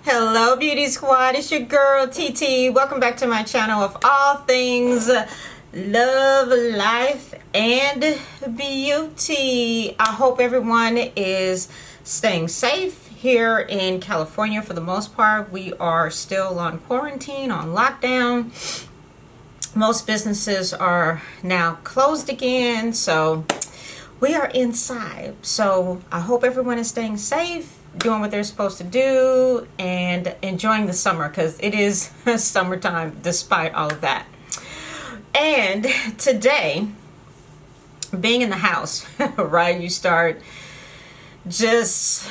Hello Beauty Squad, it's your girl TeeTee. Welcome back to my channel of all things love, life, and beauty. I hope everyone is staying safe here in California. For the most part, we are still on quarantine, on lockdown. Most businesses are now closed again, so we are inside. So I hope everyone is staying safe, doing what they're supposed to do, and enjoying the summer, because it is summertime despite all of that. And today, being in the house, right, you start just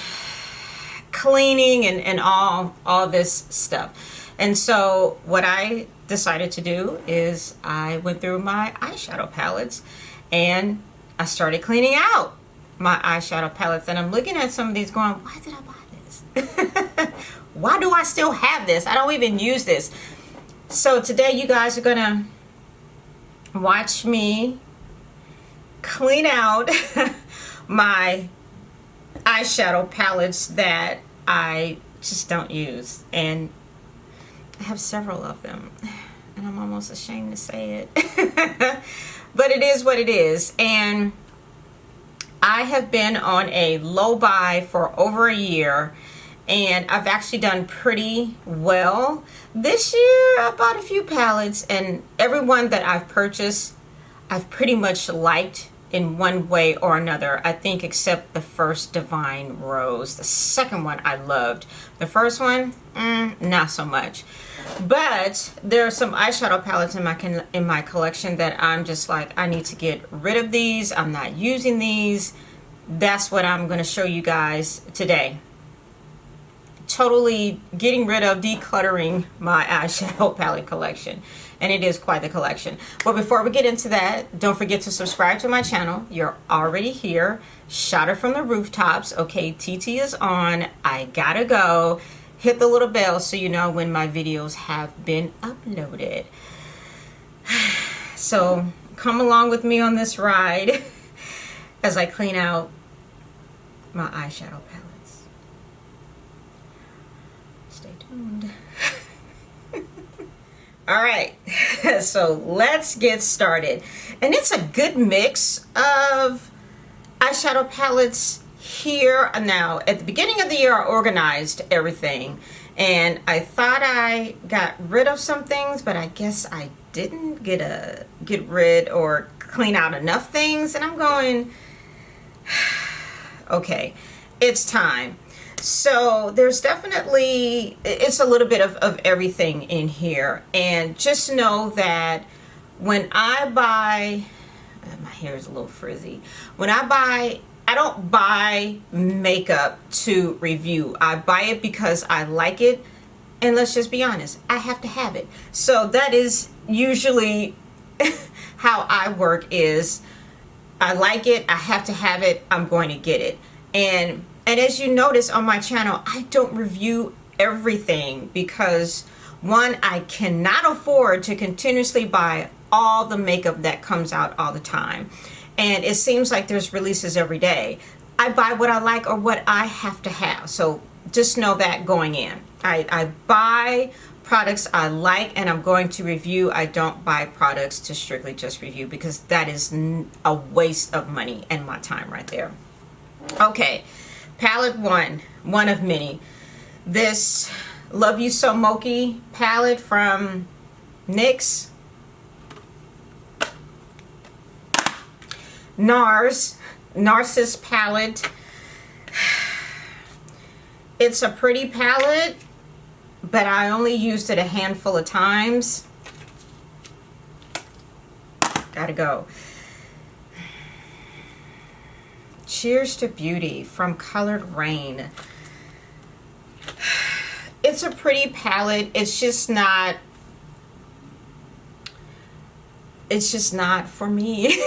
cleaning and all this stuff. And so what I decided to do is I went through my eyeshadow palettes and I started cleaning out my eyeshadow palettes, and I'm looking at some of these going, why did I buy this? Why do I still have this? I don't even use this. So today you guys are gonna watch me clean out my eyeshadow palettes that I just don't use, and I have several of them and I'm almost ashamed to say it. But it is what it is. And I have been on a low buy for over a year, and I've actually done pretty well. This year I bought a few palettes, and every one that I've purchased I've pretty much liked in one way or another. I think except the first Divine Rose. The second one I loved. The first one, not so much. But there are some eyeshadow palettes in my collection that I'm just like, I need to get rid of these. I'm not using these. That's what I'm going to show you guys today. Totally getting rid of, decluttering my eyeshadow palette collection. And it is quite the collection. But before we get into that, don't forget to subscribe to my channel. You're already here. Shout it from the rooftops. Okay, TeeTee is on. I gotta go. Hit the little bell so you know when my videos have been uploaded. So come along with me on this ride as I clean out my eyeshadow palettes. Stay tuned. All right, so let's get started. And it's a good mix of eyeshadow palettes here. Now, at the beginning of the year, I organized everything, and I thought I got rid of some things, but I guess I didn't get rid or clean out enough things. And I'm going, okay, it's time. So there's definitely, it's a little bit of everything in here. And just know that when I buy, my hair is a little frizzy. When I buy, I don't buy makeup to review. I buy it because I like it. And let's just be honest, I have to have it. So that is usually how I work is, I like it, I have to have it, I'm going to get it. And as you notice on my channel, I don't review everything because, one, I cannot afford to continuously buy all the makeup that comes out all the time. And it seems like there's releases every day. I buy what I like or what I have to have. So just know that going in. I buy products I like and I'm going to review. I don't buy products to strictly just review because that is a waste of money and my time right there. Okay. Palette one of many. This Love You So Mochi palette from NYX. Narcissus palette. It's a pretty palette, but I only used it a handful of times. Gotta go. Cheers to Beauty from Colored Rain. It's a pretty palette. It's just not for me.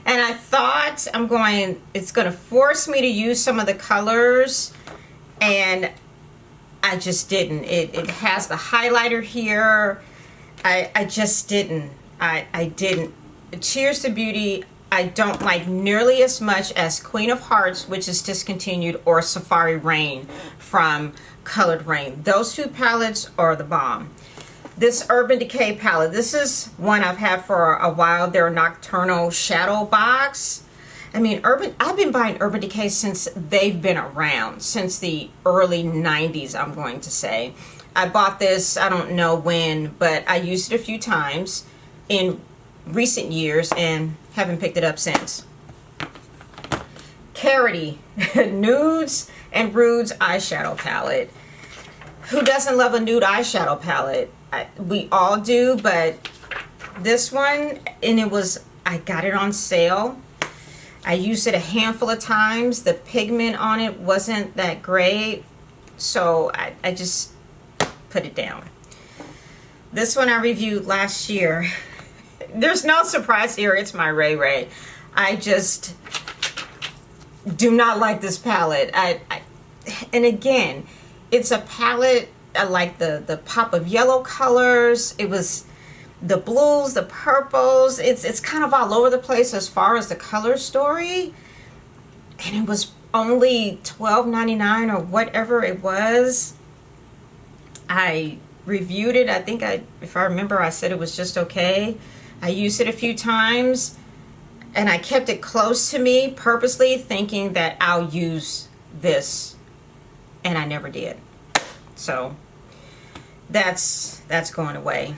And I thought it's going to force me to use some of the colors, and I just didn't. It has the highlighter here. I just didn't. I didn't. Cheers to Beauty, I don't like nearly as much as Queen of Hearts, which is discontinued, or Safari Rain from Colored Rain. Those two palettes are the bomb. This Urban Decay palette, this is one I've had for a while. Their Nocturnal Shadow Box. I mean, I've been buying Urban Decay since they've been around, since the early 90s, I'm going to say. I bought this, I don't know when, but I used it a few times in recent years and haven't picked it up since. Carity Nudes and Rudes eyeshadow palette. Who doesn't love a nude eyeshadow palette? We all do, but this one, and I got it on sale. I used it a handful of times. The pigment on it wasn't that great, so I just put it down. This one I reviewed last year. There's no surprise here, it's my Ray Ray. I just do not like this palette. And again, it's a palette, I like the pop of yellow colors. It was the blues, the purples. It's kind of all over the place as far as the color story. And it was only $12.99 or whatever it was. I reviewed it. I think if I remember, I said it was just okay. I used it a few times and I kept it close to me purposely, thinking that I'll use this, and I never did. So that's going away.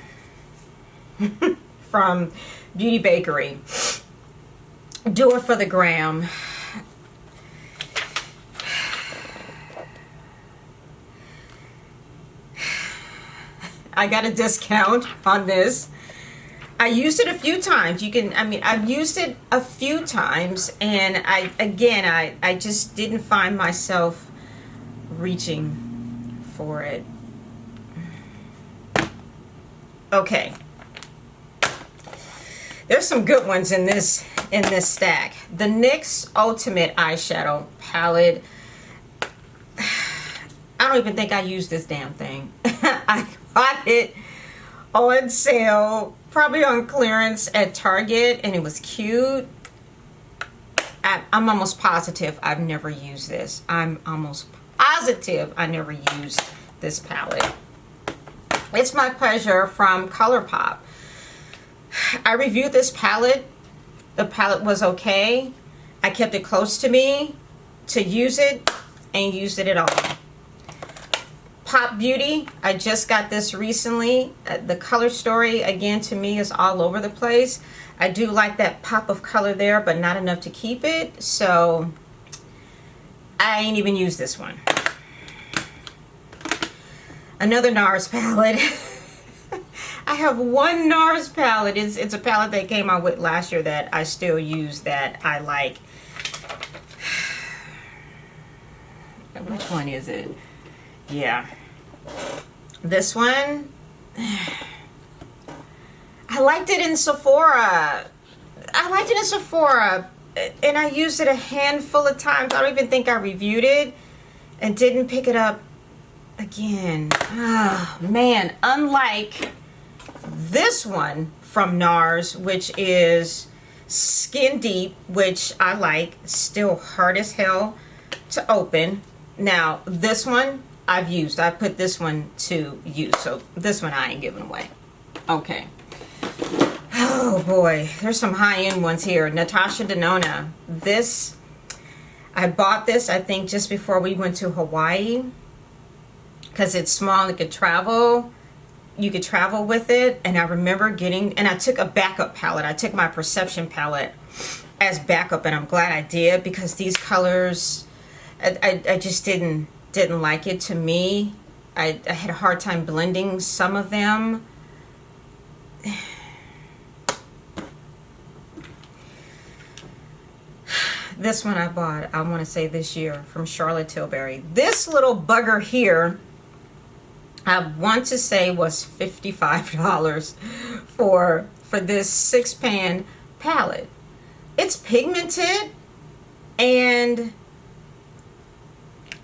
From Beauty Bakery, Do It for the Gram. I got a discount on this. I used it a few times. I've used it a few times, and I just didn't find myself reaching for it. Okay. There's some good ones in this stack. The NYX Ultimate Eyeshadow Palette. I don't even think I used this damn thing. I bought it on sale, probably on clearance at Target, and it was cute. I'm almost positive I've never used this. I'm almost positive I never used this palette. It's My Pleasure from Colourpop. I reviewed this palette. The palette was okay. I kept it close to me to use it, and used it at all. Pop Beauty, I just got this recently. The color story, again, to me is all over the place. I do like that pop of color there, but not enough to keep it, so I ain't even used this one. Another NARS palette. I have one NARS palette. It's a palette they came out with last year that I still use, that I like. Which one is it? Yeah. This one. I liked it in Sephora. And I used it a handful of times. I don't even think I reviewed it, and didn't pick it up again. Oh, man. Unlike this one from NARS, which is Skin Deep, which I like, still hard as hell to open. Now, this one I've used. I put this one to use, so this one I ain't giving away. Okay. Oh boy, there's some high-end ones here. Natasha Denona. This, I bought this, I think, just before we went to Hawaii, because it's small. It could travel. You could travel with it. And I remember getting, and I took a backup palette. I took my Perception palette as backup, and I'm glad I did, because these colors, I just didn't like it. To me, I had a hard time blending some of them. This one I bought, I want to say this year, from Charlotte Tilbury. This little bugger here, I want to say was $55 for this 6-pan palette. It's pigmented, and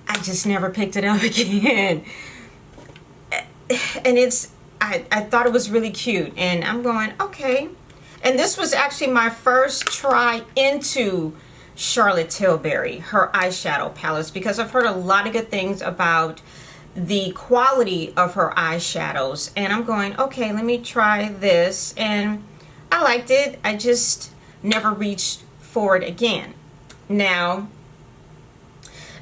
I just never picked it up again. And I thought it was really cute, and I'm going, okay. And this was actually my first try into Charlotte Tilbury, her eyeshadow palettes, because I've heard a lot of good things about the quality of her eyeshadows, and I'm going, okay, let me try this, and I liked it. I just never reached for it again. Now,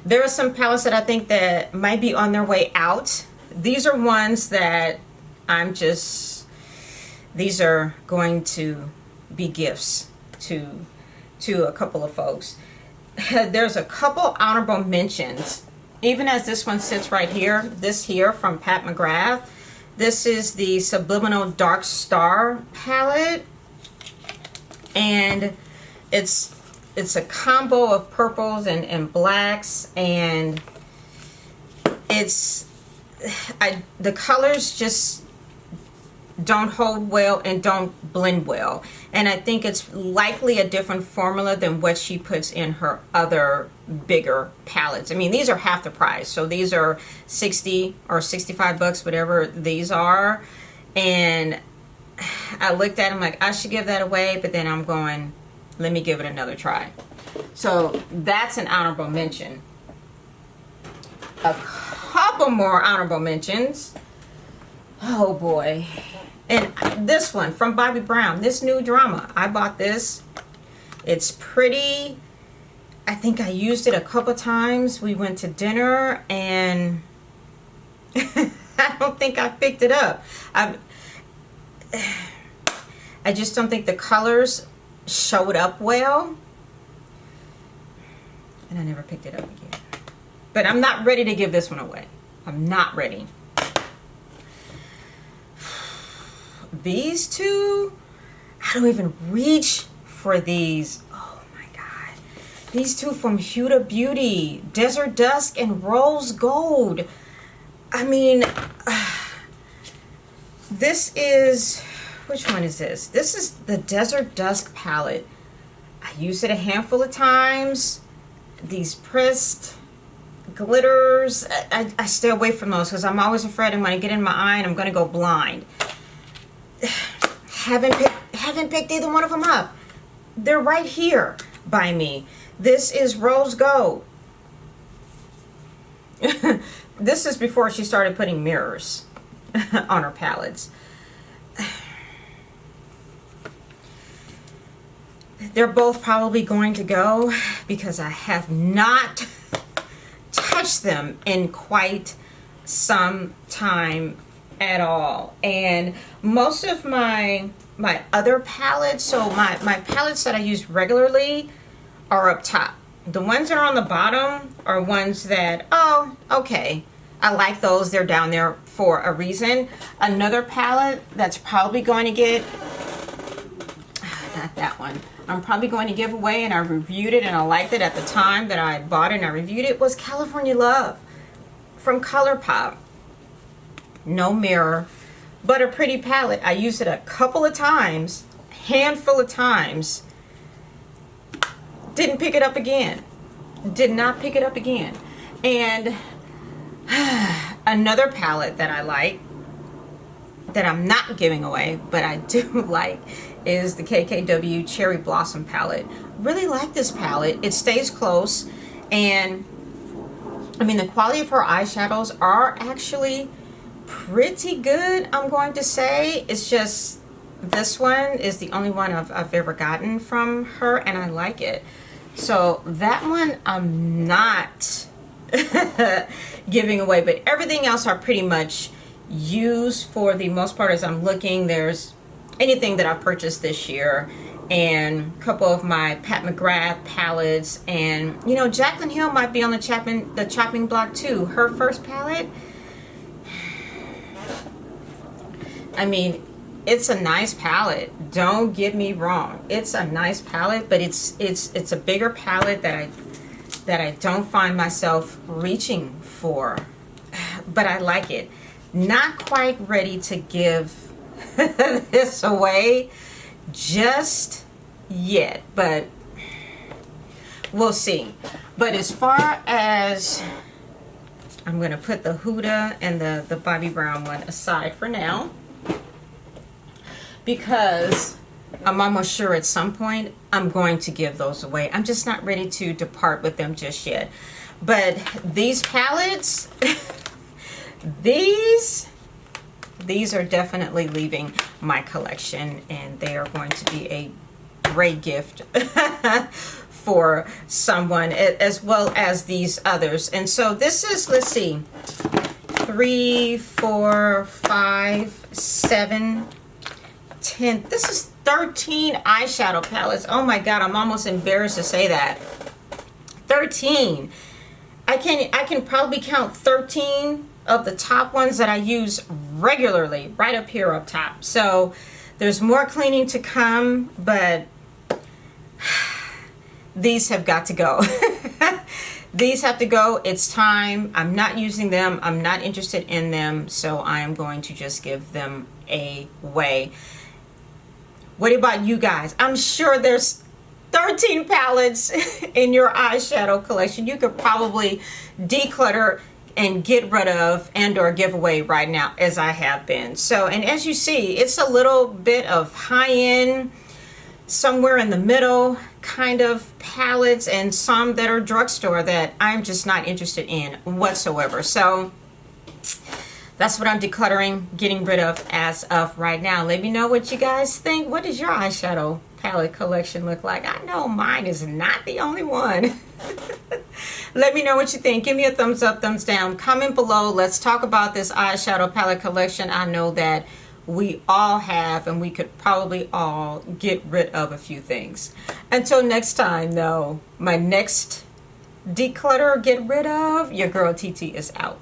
there are some palettes that I think that might be on their way out. These are ones that these are going to be gifts to a couple of folks. There's a couple honorable mentions, even as this one sits right here. This here from Pat McGrath. This is the Subliminal Dark Star palette, and it's a combo of purples and blacks, and the colors just don't hold well and don't blend well, and I think it's likely a different formula than what she puts in her other bigger palettes. I mean, these are half the price, so these are 60 or 65 bucks, whatever these are, and I looked at them like I should give that away, but then I'm going, let me give it another try. So that's an honorable mention. A couple more honorable mentions. Oh boy. And this one from Bobbi Brown, this new drama. I bought this. It's pretty. I think I used it a couple times. We went to dinner and I don't think I picked it up. I just don't think the colors showed up well. And I never picked it up again. But I'm not ready to give this one away. I'm not ready. These two, I don't even reach for these. Oh my God. These two from Huda Beauty, Desert Dusk and Rose Gold. I mean, this is, which one is this? This is the Desert Dusk palette. I used it a handful of times. These pressed glitters, I stay away from those because I'm always afraid I'm going to get in my eye and I'm going to go blind. Haven't picked either one of them up. They're right here by me. This is Rose Gold. This is before she started putting mirrors on her palettes. They're both probably going to go because I have not touched them in quite some time at all. And most of my other palettes, so my palettes that I use regularly are up top. The ones that are on the bottom are ones that, oh, okay, I like those. They're down there for a reason. Another palette that's probably going to get, not that one, I'm probably going to give away, and I reviewed it and I liked it at the time that I bought it and I reviewed it, was California Love from Colourpop. No mirror, but a pretty palette. I used it a couple of times, handful of times. Didn't pick it up again. Did not pick it up again. And another palette that I like, that I'm not giving away, but I do like, is the KKW Cherry Blossom palette. Really like this palette. It stays close, and I mean, the quality of her eyeshadows are actually pretty good, I'm going to say. It's just this one is the only one I've ever gotten from her, and I like it. So that one I'm not giving away, but everything else are pretty much used for the most part. As I'm looking, there's anything that I've purchased this year, and a couple of my Pat McGrath palettes, and you know, Jaclyn Hill might be on the chopping block too. Her first palette, I mean, it's a nice palette. Don't get me wrong. It's a nice palette, but it's a bigger palette that I don't find myself reaching for. But I like it. Not quite ready to give this away just yet, but we'll see. But as far as, I'm going to put the Huda and the Bobbi Brown one aside for now, because I'm almost sure at some point I'm going to give those away. I'm just not ready to depart with them just yet. But these palettes, these are definitely leaving my collection, and they are going to be a great gift for someone, as well as these others. And so this is, let's see, 3, 4, 5, 7, 10. This is 13 eyeshadow palettes. Oh my god, I'm almost embarrassed to say that. 13. I can probably count 13 of the top ones that I use regularly right up here up top. So there's more cleaning to come, but these have got to go. These have to go. It's time. I'm not using them. I'm not interested in them. So I am going to just give them away. What about you guys? I'm sure there's 13 palettes in your eyeshadow collection. You could probably declutter and get rid of and or give away right now, as I have been. So, and as you see, it's a little bit of high-end, somewhere in the middle kind of palettes, and some that are drugstore that I'm just not interested in whatsoever. So that's what I'm decluttering, getting rid of as of right now. Let me know what you guys think. What does your eyeshadow palette collection look like? I know mine is not the only one. Let me know what you think. Give me a thumbs up, thumbs down. Comment below. Let's talk about this eyeshadow palette collection. I know that we all have, and we could probably all get rid of a few things. Until next time, though, my next declutter, get rid of, your girl TeeTee is out.